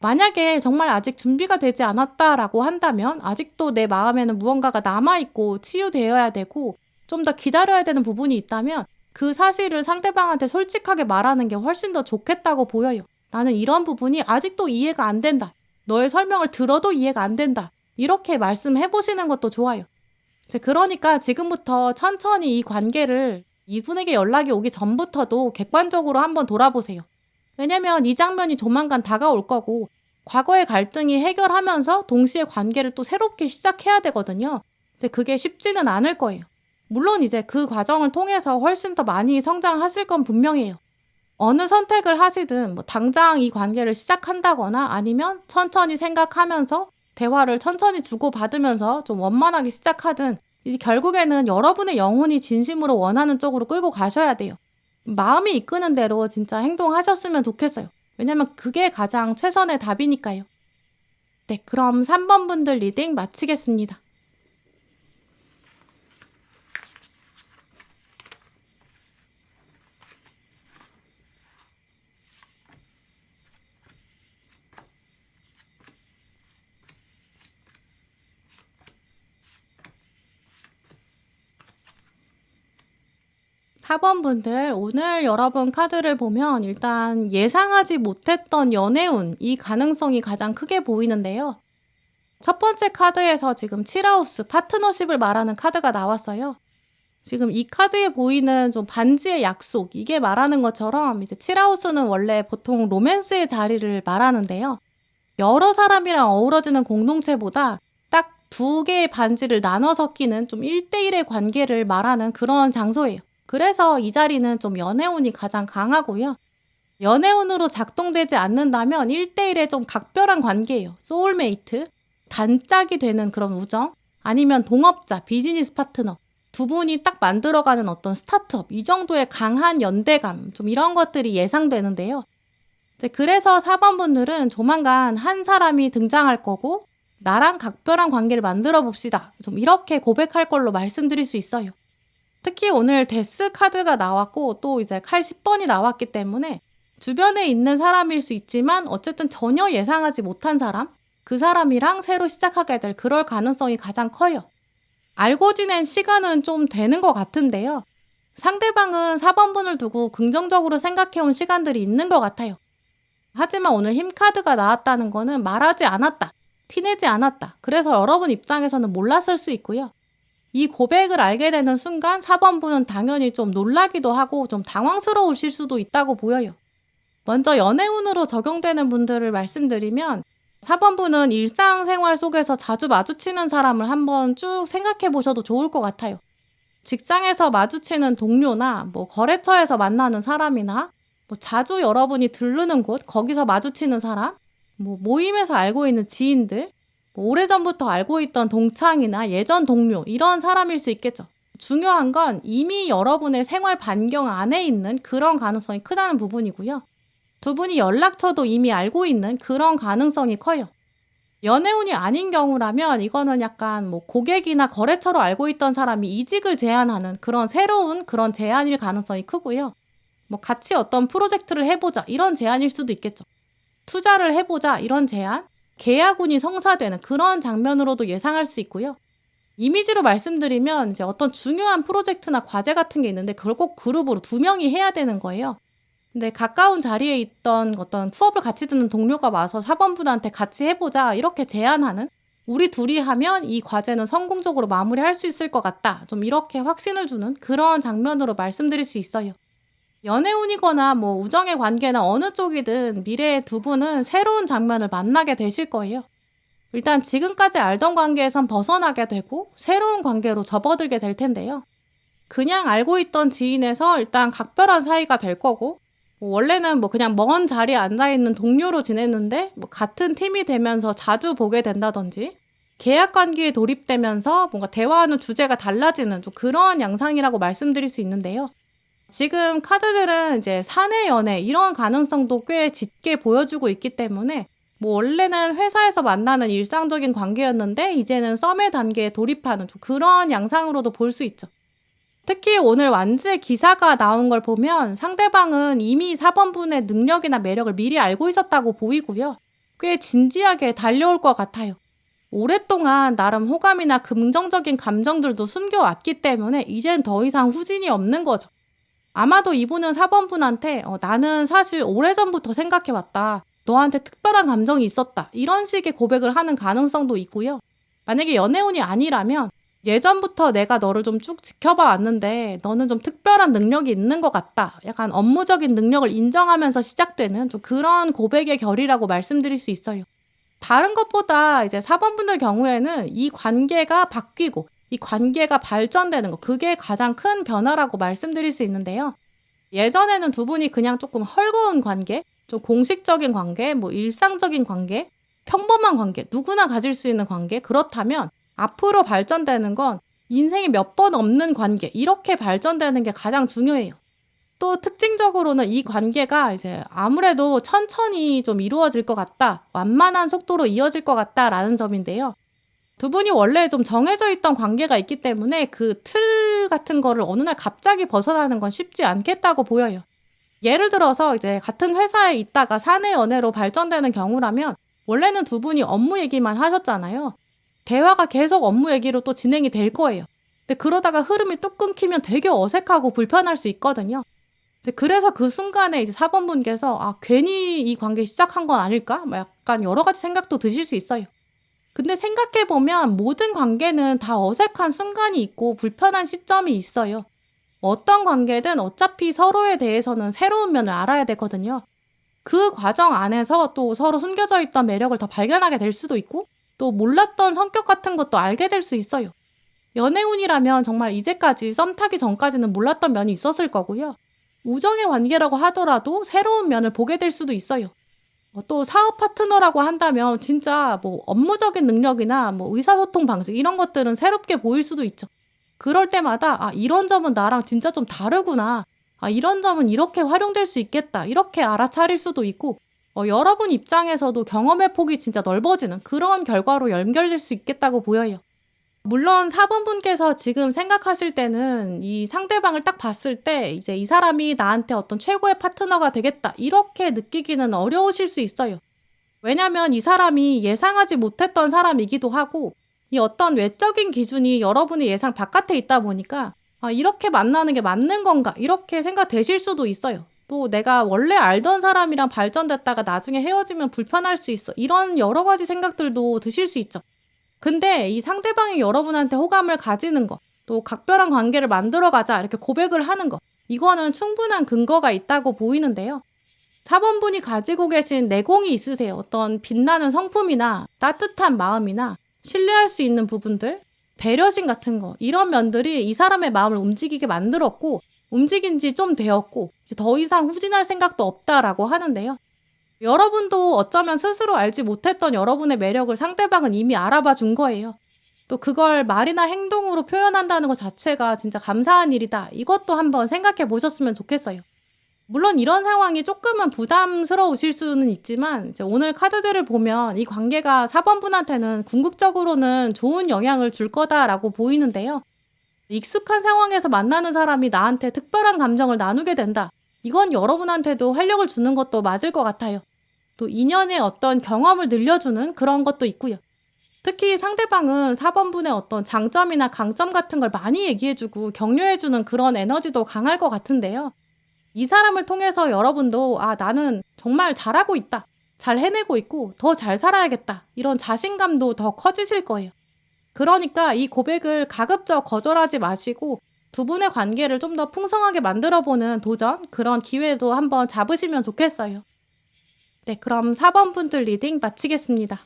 만약에 정말 아직 준비가 되지 않았다라고 한다면 아직도 내 마음에는 무언가가 남아있고 치유되어야 되고 좀 더 기다려야 되는 부분이 있다면 그 사실을 상대방한테 솔직하게 말하는 게 훨씬 더 좋겠다고 보여요. 나는 이런 부분이 아직도 이해가 안 된다. 너의 설명을 들어도 이해가 안 된다. 이렇게 말씀해 보시는 것도 좋아요. 그러니까 지금부터 천천히 이 관계를 이분에게 연락이 오기 전부터도 객관적으로 한번 돌아보세요. 왜냐면 이 장면이 조만간 다가올 거고 과거의 갈등이 해결하면서 동시에 관계를 또 새롭게 시작해야 되거든요. 그게 쉽지는 않을 거예요. 물론 이제 그 과정을 통해서 훨씬 더 많이 성장하실 건 분명해요. 어느 선택을 하시든 뭐 당장 이 관계를 시작한다거나 아니면 천천히 생각하면서 대화를 천천히 주고받으면서 좀 원만하게 시작하든 이제 결국에는 여러분의 영혼이 진심으로 원하는 쪽으로 끌고 가셔야 돼요. 마음이 이끄는 대로 진짜 행동하셨으면 좋겠어요. 왜냐면 그게 가장 최선의 답이니까요. 네, 그럼 3번 분들 리딩 마치겠습니다. 4번 분들, 오늘 여러분 카드를 보면 일단 예상하지 못했던 연애운, 이 가능성이 가장 크게 보이는데요. 첫 번째 카드에서 지금 7하우스, 파트너십을 말하는 카드가 나왔어요. 지금 이 카드에 보이는 좀 반지의 약속, 이게 말하는 것처럼 이제 7하우스는 원래 보통 로맨스의 자리를 말하는데요. 여러 사람이랑 어우러지는 공동체보다 딱 두 개의 반지를 나눠서 끼는 좀 1대1의 관계를 말하는 그런 장소예요. 그래서 이 자리는 좀 연애운이 가장 강하고요. 연애운으로 작동되지 않는다면 1대1의 좀 각별한 관계예요. 소울메이트, 단짝이 되는 그런 우정, 아니면 동업자, 비즈니스 파트너, 두 분이 딱 만들어가는 어떤 스타트업, 이 정도의 강한 연대감, 좀 이런 것들이 예상되는데요. 그래서 4번 분들은 조만간 한 사람이 등장할 거고 나랑 각별한 관계를 만들어 봅시다. 좀 이렇게 고백할 걸로 말씀드릴 수 있어요. 특히 오늘 데스 카드가 나왔고 또 이제 칼 10번이 나왔기 때문에 주변에 있는 사람일 수 있지만 어쨌든 전혀 예상하지 못한 사람, 그 사람이랑 새로 시작하게 될 그럴 가능성이 가장 커요. 알고 지낸 시간은 좀 되는 것 같은데요. 상대방은 4번 분을 두고 긍정적으로 생각해온 시간들이 있는 것 같아요. 하지만 오늘 힘 카드가 나왔다는 거는 말하지 않았다, 티내지 않았다. 그래서 여러분 입장에서는 몰랐을 수 있고요. 이 고백을 알게 되는 순간 4번 분은 당연히 좀 놀라기도 하고 좀 당황스러우실 수도 있다고 보여요. 먼저 연애운으로 적용되는 분들을 말씀드리면 4번 분은 일상생활 속에서 자주 마주치는 사람을 한번 쭉 생각해 보셔도 좋을 것 같아요. 직장에서 마주치는 동료나 거래처에서 만나는 사람이나 자주 여러분이 들르는 곳, 거기서 마주치는 사람, 모임에서 알고 있는 지인들, 오래전부터 알고 있던 동창이나 예전 동료, 이런 사람일 수 있겠죠. 중요한 건 이미 여러분의 생활 반경 안에 있는 그런 가능성이 크다는 부분이고요. 두 분이 연락처도 이미 알고 있는 그런 가능성이 커요. 연애운이 아닌 경우라면 이거는 약간 고객이나 거래처로 알고 있던 사람이 이직을 제안하는 그런 새로운 그런 제안일 가능성이 크고요. 같이 어떤 프로젝트를 해보자, 이런 제안일 수도 있겠죠. 투자를 해보자, 이런 제안, 계약운이 성사되는 그런 장면으로도 예상할 수 있고요. 이미지로 말씀드리면 이제 어떤 중요한 프로젝트나 과제 같은 게 있는데 그걸 꼭 그룹으로 2명이 해야 되는 거예요. 근데 가까운 자리에 있던 어떤 수업을 같이 듣는 동료가 와서 4번 분한테 같이 해보자, 이렇게 제안하는, 우리 둘이 하면 이 과제는 성공적으로 마무리할 수 있을 것 같다, 좀 이렇게 확신을 주는 그런 장면으로 말씀드릴 수 있어요. 연애운이거나 우정의 관계나 어느 쪽이든 미래의 두 분은 새로운 장면을 만나게 되실 거예요. 일단 지금까지 알던 관계에선 벗어나게 되고 새로운 관계로 접어들게 될 텐데요. 그냥 알고 있던 지인에서 일단 각별한 사이가 될 거고, 원래는 그냥 먼 자리에 앉아있는 동료로 지냈는데 같은 팀이 되면서 자주 보게 된다든지, 계약 관계에 돌입되면서 뭔가 대화하는 주제가 달라지는 좀 그런 양상이라고 말씀드릴 수 있는데요. 지금 카드들은 이제 사내 연애, 이런 가능성도 꽤 짙게 보여주고 있기 때문에 원래는 회사에서 만나는 일상적인 관계였는데 이제는 썸의 단계에 돌입하는 좀 그런 양상으로도 볼 수 있죠. 특히 오늘 완지의 기사가 나온 걸 보면 상대방은 이미 4번 분의 능력이나 매력을 미리 알고 있었다고 보이고요. 꽤 진지하게 달려올 것 같아요. 오랫동안 나름 호감이나 긍정적인 감정들도 숨겨왔기 때문에 이젠 더 이상 후진이 없는 거죠. 아마도 이분은 4번 분한테 나는 사실 오래전부터 생각해왔다, 너한테 특별한 감정이 있었다, 이런 식의 고백을 하는 가능성도 있고요. 만약에 연애운이 아니라면 예전부터 내가 너를 좀 쭉 지켜봐 왔는데 너는 좀 특별한 능력이 있는 것 같다, 약간 업무적인 능력을 인정하면서 시작되는 좀 그런 고백의 결이라고 말씀드릴 수 있어요. 다른 것보다 이제 4번 분들 경우에는 이 관계가 바뀌고 이 관계가 발전되는 거, 그게 가장 큰 변화라고 말씀드릴 수 있는데요. 예전에는 두 분이 그냥 조금 헐거운 관계, 좀 공식적인 관계, 일상적인 관계, 평범한 관계, 누구나 가질 수 있는 관계, 그렇다면 앞으로 발전되는 건 인생에 몇 번 없는 관계, 이렇게 발전되는 게 가장 중요해요. 또 특징적으로는 이 관계가 이제 아무래도 천천히 좀 이루어질 것 같다, 완만한 속도로 이어질 것 같다라는 점인데요. 두 분이 원래 좀 정해져 있던 관계가 있기 때문에 그 틀 같은 거를 어느 날 갑자기 벗어나는 건 쉽지 않겠다고 보여요. 예를 들어서 이제 같은 회사에 있다가 사내 연애로 발전되는 경우라면 원래는 두 분이 업무 얘기만 하셨잖아요. 대화가 계속 업무 얘기로 또 진행이 될 거예요. 근데 그러다가 흐름이 뚝 끊기면 되게 어색하고 불편할 수 있거든요. 그래서 그 순간에 이제 사번분께서 괜히 이 관계 시작한 건 아닐까? 약간 여러 가지 생각도 드실 수 있어요. 근데 생각해보면 모든 관계는 다 어색한 순간이 있고 불편한 시점이 있어요. 어떤 관계든 어차피 서로에 대해서는 새로운 면을 알아야 되거든요. 그 과정 안에서 또 서로 숨겨져 있던 매력을 더 발견하게 될 수도 있고 또 몰랐던 성격 같은 것도 알게 될 수 있어요. 연애운이라면 정말 이제까지 썸 타기 전까지는 몰랐던 면이 있었을 거고요. 우정의 관계라고 하더라도 새로운 면을 보게 될 수도 있어요. 또 사업 파트너라고 한다면 진짜 업무적인 능력이나 의사소통 방식 이런 것들은 새롭게 보일 수도 있죠. 그럴 때마다 이런 점은 나랑 진짜 좀 다르구나. 이런 점은 이렇게 활용될 수 있겠다. 이렇게 알아차릴 수도 있고 여러분 입장에서도 경험의 폭이 진짜 넓어지는 그런 결과로 연결될 수 있겠다고 보여요. 물론 4번분께서 지금 생각하실 때는 이 상대방을 딱 봤을 때 이제 이 사람이 나한테 어떤 최고의 파트너가 되겠다 이렇게 느끼기는 어려우실 수 있어요. 왜냐면 이 사람이 예상하지 못했던 사람이기도 하고 이 어떤 외적인 기준이 여러분의 예상 바깥에 있다 보니까 이렇게 만나는 게 맞는 건가 이렇게 생각되실 수도 있어요. 또 내가 원래 알던 사람이랑 발전됐다가 나중에 헤어지면 불편할 수 있어 이런 여러 가지 생각들도 드실 수 있죠. 근데 이 상대방이 여러분한테 호감을 가지는 거, 또 각별한 관계를 만들어가자 이렇게 고백을 하는 거, 이거는 충분한 근거가 있다고 보이는데요. 4번분이 가지고 계신 내공이 있으세요. 어떤 빛나는 성품이나 따뜻한 마음이나 신뢰할 수 있는 부분들, 배려심 같은 거, 이런 면들이 이 사람의 마음을 움직이게 만들었고 움직인 지 좀 되었고 이제 더 이상 후진할 생각도 없다라고 하는데요. 여러분도 어쩌면 스스로 알지 못했던 여러분의 매력을 상대방은 이미 알아봐 준 거예요. 또 그걸 말이나 행동으로 표현한다는 것 자체가 진짜 감사한 일이다. 이것도 한번 생각해 보셨으면 좋겠어요. 물론 이런 상황이 조금은 부담스러우실 수는 있지만 이제 오늘 카드들을 보면 이 관계가 4번분한테는 궁극적으로는 좋은 영향을 줄 거다라고 보이는데요. 익숙한 상황에서 만나는 사람이 나한테 특별한 감정을 나누게 된다. 이건 여러분한테도 활력을 주는 것도 맞을 것 같아요. 또 인연의 어떤 경험을 늘려주는 그런 것도 있고요. 특히 상대방은 4번분의 어떤 장점이나 강점 같은 걸 많이 얘기해주고 격려해주는 그런 에너지도 강할 것 같은데요. 이 사람을 통해서 여러분도 나는 정말 잘하고 있다. 잘 해내고 있고 더 잘 살아야겠다. 이런 자신감도 더 커지실 거예요. 그러니까 이 고백을 가급적 거절하지 마시고 두 분의 관계를 좀 더 풍성하게 만들어보는 도전, 그런 기회도 한번 잡으시면 좋겠어요. 네, 그럼 4번분들 리딩 마치겠습니다.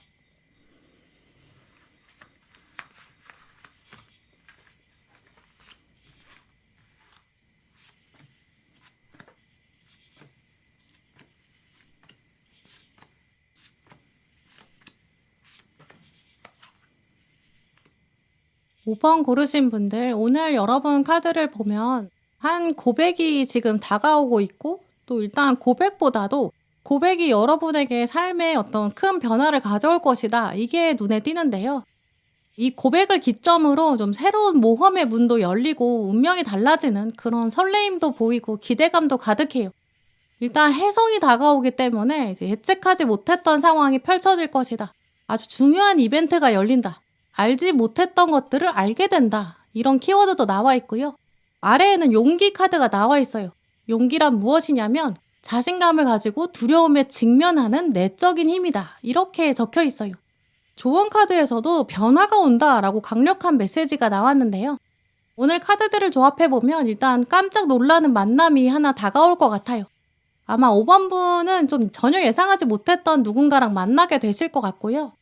(5번) 고르신 분들, 오늘 여러분 카드를 보면 한 고백이 지금 다가오고 있고 또 일단 고백보다도 고백이 여러분에게 삶에 어떤 큰 변화를 가져올 것이다. 이게 눈에 띄는데요. 이 고백을 기점으로 좀 새로운 모험의 문도 열리고 운명이 달라지는 그런 설레임도 보이고 기대감도 가득해요. 일단 해성이 다가오기 때문에 이제 예측하지 못했던 상황이 펼쳐질 것이다. 아주 중요한 이벤트가 열린다. 알지 못했던 것들을 알게 된다. 이런 키워드도 나와 있고요. 아래에는 용기 카드가 나와 있어요. 용기란 무엇이냐면 자신감을 가지고 두려움에 직면하는 내적인 힘이다. 이렇게 적혀 있어요. 조언 카드에서도 변화가 온다 라고 강력한 메시지가 나왔는데요. 오늘 카드들을 조합해보면 일단 깜짝 놀라는 만남이 하나 다가올 것 같아요. 아마 5번분은 좀 전혀 예상하지 못했던 누군가랑 만나게 되실 것 같고요.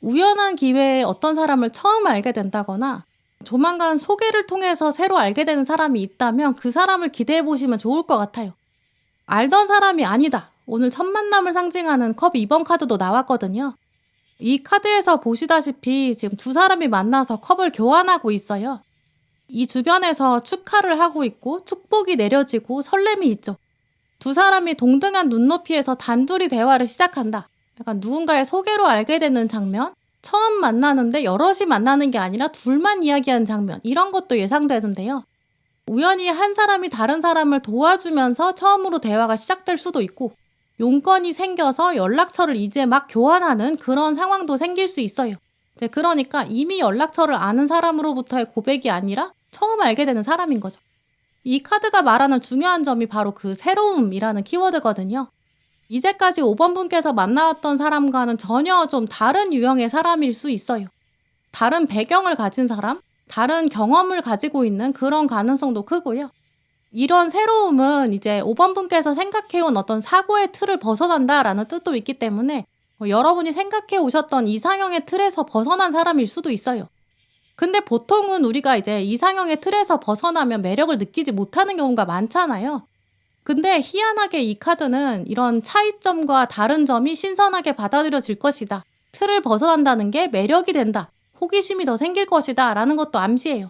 우연한 기회에 어떤 사람을 처음 알게 된다거나 조만간 소개를 통해서 새로 알게 되는 사람이 있다면 그 사람을 기대해 보시면 좋을 것 같아요. 알던 사람이 아니다. 오늘 첫 만남을 상징하는 컵 2번 카드도 나왔거든요. 이 카드에서 보시다시피 지금 두 사람이 만나서 컵을 교환하고 있어요. 이 주변에서 축하를 하고 있고 축복이 내려지고 설렘이 있죠. 두 사람이 동등한 눈높이에서 단둘이 대화를 시작한다. 약간 누군가의 소개로 알게 되는 장면, 처음 만나는데 여럿이 만나는 게 아니라 둘만 이야기하는 장면, 이런 것도 예상되는데요. 우연히 한 사람이 다른 사람을 도와주면서 처음으로 대화가 시작될 수도 있고, 용건이 생겨서 연락처를 이제 막 교환하는 그런 상황도 생길 수 있어요. 그러니까 이미 연락처를 아는 사람으로부터의 고백이 아니라 처음 알게 되는 사람인 거죠. 이 카드가 말하는 중요한 점이 바로 그 새로움이라는 키워드거든요. 이제까지 5번 분께서 만나왔던 사람과는 전혀 좀 다른 유형의 사람일 수 있어요. 다른 배경을 가진 사람, 다른 경험을 가지고 있는 그런 가능성도 크고요. 이런 새로움은 이제 5번 분께서 생각해온 어떤 사고의 틀을 벗어난다라는 뜻도 있기 때문에 여러분이 생각해 오셨던 이상형의 틀에서 벗어난 사람일 수도 있어요. 근데 보통은 우리가 이제 이상형의 틀에서 벗어나면 매력을 느끼지 못하는 경우가 많잖아요. 근데 희한하게 이 카드는 이런 차이점과 다른 점이 신선하게 받아들여질 것이다. 틀을 벗어난다는 게 매력이 된다. 호기심이 더 생길 것이다. 라는 것도 암시해요.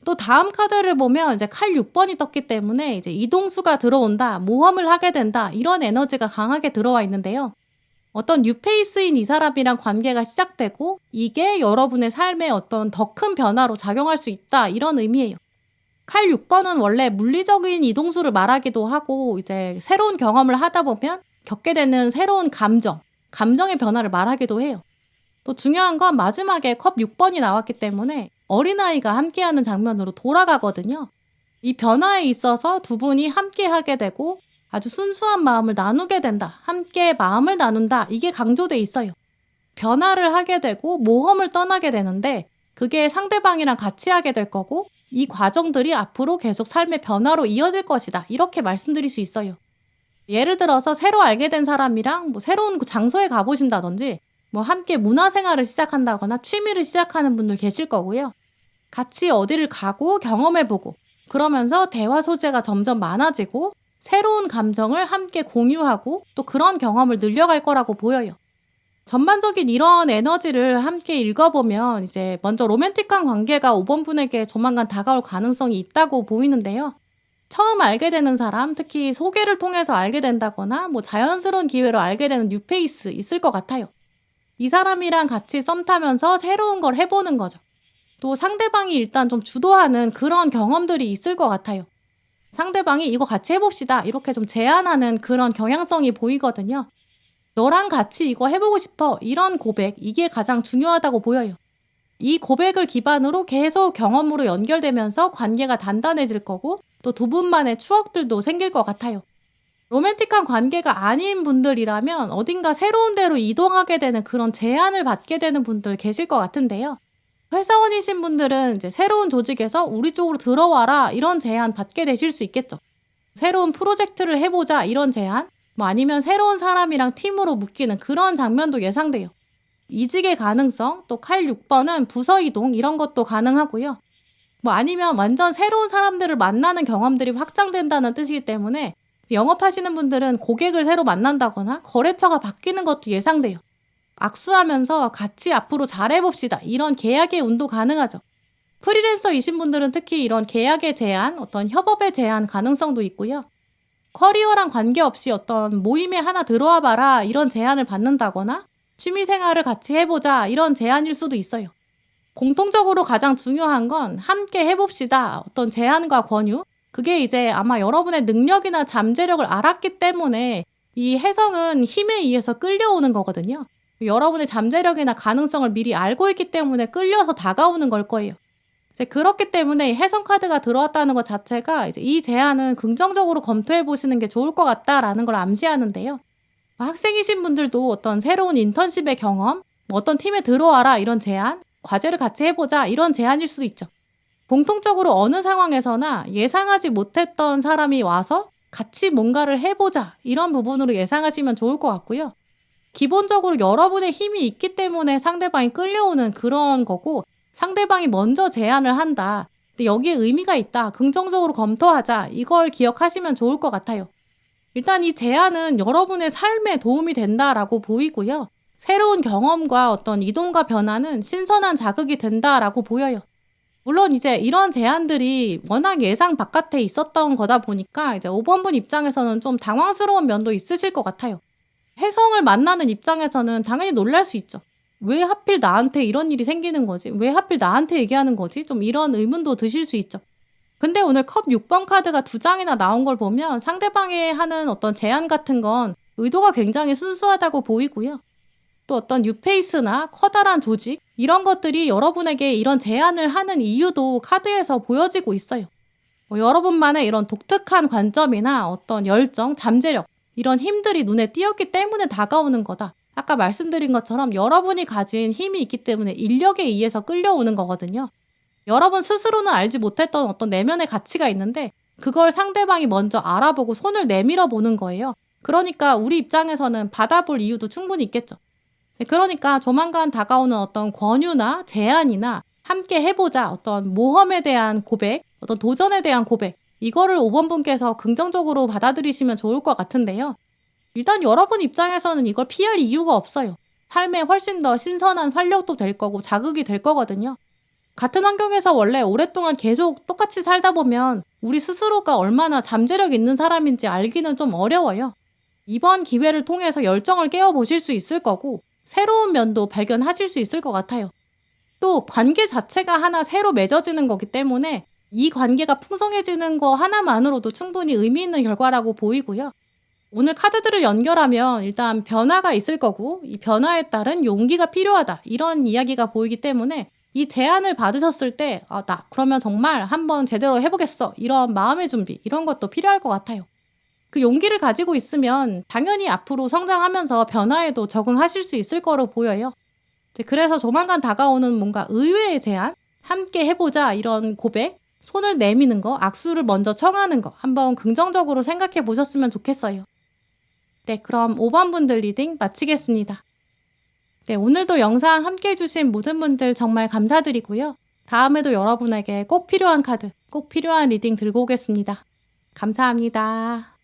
또 다음 카드를 보면 이제 칼 6번이 떴기 때문에 이제 이동수가 들어온다. 모험을 하게 된다. 이런 에너지가 강하게 들어와 있는데요. 어떤 뉴페이스인 이 사람이랑 관계가 시작되고 이게 여러분의 삶에 어떤 더 큰 변화로 작용할 수 있다. 이런 의미예요. 칼 6번은 원래 물리적인 이동수를 말하기도 하고 이제 새로운 경험을 하다 보면 겪게 되는 새로운 감정의 변화를 말하기도 해요. 또 중요한 건 마지막에 컵 6번이 나왔기 때문에 어린아이가 함께하는 장면으로 돌아가거든요. 이 변화에 있어서 두 분이 함께하게 되고 아주 순수한 마음을 나누게 된다. 함께 마음을 나눈다. 이게 강조돼 있어요. 변화를 하게 되고 모험을 떠나게 되는데 그게 상대방이랑 같이 하게 될 거고 이 과정들이 앞으로 계속 삶의 변화로 이어질 것이다. 이렇게 말씀드릴 수 있어요. 예를 들어서 새로 알게 된 사람이랑 새로운 장소에 가보신다든지 함께 문화생활을 시작한다거나 취미를 시작하는 분들 계실 거고요. 같이 어디를 가고 경험해보고 그러면서 대화 소재가 점점 많아지고 새로운 감정을 함께 공유하고 또 그런 경험을 늘려갈 거라고 보여요. 전반적인 이런 에너지를 함께 읽어보면 이제 먼저 로맨틱한 관계가 5번 분에게 조만간 다가올 가능성이 있다고 보이는데요. 처음 알게 되는 사람, 특히 소개를 통해서 알게 된다거나 자연스러운 기회로 알게 되는 뉴페이스 있을 것 같아요. 이 사람이랑 같이 썸 타면서 새로운 걸 해보는 거죠. 또 상대방이 일단 좀 주도하는 그런 경험들이 있을 것 같아요. 상대방이 이거 같이 해봅시다. 이렇게 좀 제안하는 그런 경향성이 보이거든요. 너랑 같이 이거 해보고 싶어. 이런 고백, 이게 가장 중요하다고 보여요. 이 고백을 기반으로 계속 경험으로 연결되면서 관계가 단단해질 거고 또 두 분만의 추억들도 생길 것 같아요. 로맨틱한 관계가 아닌 분들이라면 어딘가 새로운 데로 이동하게 되는 그런 제안을 받게 되는 분들 계실 것 같은데요. 회사원이신 분들은 이제 새로운 조직에서 우리 쪽으로 들어와라 이런 제안 받게 되실 수 있겠죠. 새로운 프로젝트를 해보자 이런 제안, 아니면 새로운 사람이랑 팀으로 묶이는 그런 장면도 예상돼요. 이직의 가능성, 또 칼 6번은 부서 이동 이런 것도 가능하고요. 아니면 완전 새로운 사람들을 만나는 경험들이 확장된다는 뜻이기 때문에 영업하시는 분들은 고객을 새로 만난다거나 거래처가 바뀌는 것도 예상돼요. 악수하면서 같이 앞으로 잘해봅시다. 이런 계약의 운도 가능하죠. 프리랜서이신 분들은 특히 이런 계약의 제안, 어떤 협업의 제안 가능성도 있고요. 커리어랑 관계없이 어떤 모임에 하나 들어와 봐라 이런 제안을 받는다거나 취미생활을 같이 해보자 이런 제안일 수도 있어요. 공통적으로 가장 중요한 건 함께 해봅시다. 어떤 제안과 권유. 그게 이제 아마 여러분의 능력이나 잠재력을 알았기 때문에 이 해성은 힘에 의해서 끌려오는 거거든요. 여러분의 잠재력이나 가능성을 미리 알고 있기 때문에 끌려서 다가오는 걸 거예요. 이제 그렇기 때문에 해성 카드가 들어왔다는 것 자체가 이제 이 제안은 긍정적으로 검토해 보시는 게 좋을 것 같다라는 걸 암시하는데요. 학생이신 분들도 어떤 새로운 인턴십의 경험, 어떤 팀에 들어와라 이런 제안, 과제를 같이 해보자 이런 제안일 수도 있죠. 공통적으로 어느 상황에서나 예상하지 못했던 사람이 와서 같이 뭔가를 해보자 이런 부분으로 예상하시면 좋을 것 같고요. 기본적으로 여러분의 힘이 있기 때문에 상대방이 끌려오는 그런 거고 상대방이 먼저 제안을 한다. 근데 여기에 의미가 있다. 긍정적으로 검토하자. 이걸 기억하시면 좋을 것 같아요. 일단 이 제안은 여러분의 삶에 도움이 된다라고 보이고요. 새로운 경험과 어떤 이동과 변화는 신선한 자극이 된다라고 보여요. 물론 이제 이런 제안들이 워낙 예상 바깥에 있었던 거다 보니까 이제 5번 분 입장에서는 좀 당황스러운 면도 있으실 것 같아요. 혜성을 만나는 입장에서는 당연히 놀랄 수 있죠. 왜 하필 나한테 이런 일이 생기는 거지? 왜 하필 나한테 얘기하는 거지? 좀 이런 의문도 드실 수 있죠. 근데 오늘 컵 6번 카드가 2장이나 나온 걸 보면 상대방이 하는 어떤 제안 같은 건 의도가 굉장히 순수하다고 보이고요. 또 어떤 뉴페이스나 커다란 조직 이런 것들이 여러분에게 이런 제안을 하는 이유도 카드에서 보여지고 있어요. 여러분만의 이런 독특한 관점이나 어떤 열정, 잠재력 이런 힘들이 눈에 띄었기 때문에 다가오는 거다. 아까 말씀드린 것처럼 여러분이 가진 힘이 있기 때문에 인력에 의해서 끌려오는 거거든요. 여러분 스스로는 알지 못했던 어떤 내면의 가치가 있는데 그걸 상대방이 먼저 알아보고 손을 내밀어 보는 거예요. 그러니까 우리 입장에서는 받아볼 이유도 충분히 있겠죠. 그러니까 조만간 다가오는 어떤 권유나 제안이나 함께 해보자 어떤 모험에 대한 고백, 어떤 도전에 대한 고백 이거를 5번 분께서 긍정적으로 받아들이시면 좋을 것 같은데요. 일단 여러분 입장에서는 이걸 피할 이유가 없어요. 삶에 훨씬 더 신선한 활력도 될 거고 자극이 될 거거든요. 같은 환경에서 원래 오랫동안 계속 똑같이 살다 보면 우리 스스로가 얼마나 잠재력 있는 사람인지 알기는 좀 어려워요. 이번 기회를 통해서 열정을 깨워보실 수 있을 거고 새로운 면도 발견하실 수 있을 것 같아요. 또 관계 자체가 하나 새로 맺어지는 거기 때문에 이 관계가 풍성해지는 거 하나만으로도 충분히 의미 있는 결과라고 보이고요. 오늘 카드들을 연결하면 일단 변화가 있을 거고 이 변화에 따른 용기가 필요하다 이런 이야기가 보이기 때문에 이 제안을 받으셨을 때 나 그러면 정말 한번 제대로 해보겠어 이런 마음의 준비 이런 것도 필요할 것 같아요. 그 용기를 가지고 있으면 당연히 앞으로 성장하면서 변화에도 적응하실 수 있을 거로 보여요. 그래서 조만간 다가오는 뭔가 의외의 제안, 함께 해보자 이런 고백, 손을 내미는 거, 악수를 먼저 청하는 거 한번 긍정적으로 생각해 보셨으면 좋겠어요. 네, 그럼 5번 분들 리딩 마치겠습니다. 네, 오늘도 영상 함께 해주신 모든 분들 정말 감사드리고요. 다음에도 여러분에게 꼭 필요한 카드, 꼭 필요한 리딩 들고 오겠습니다. 감사합니다.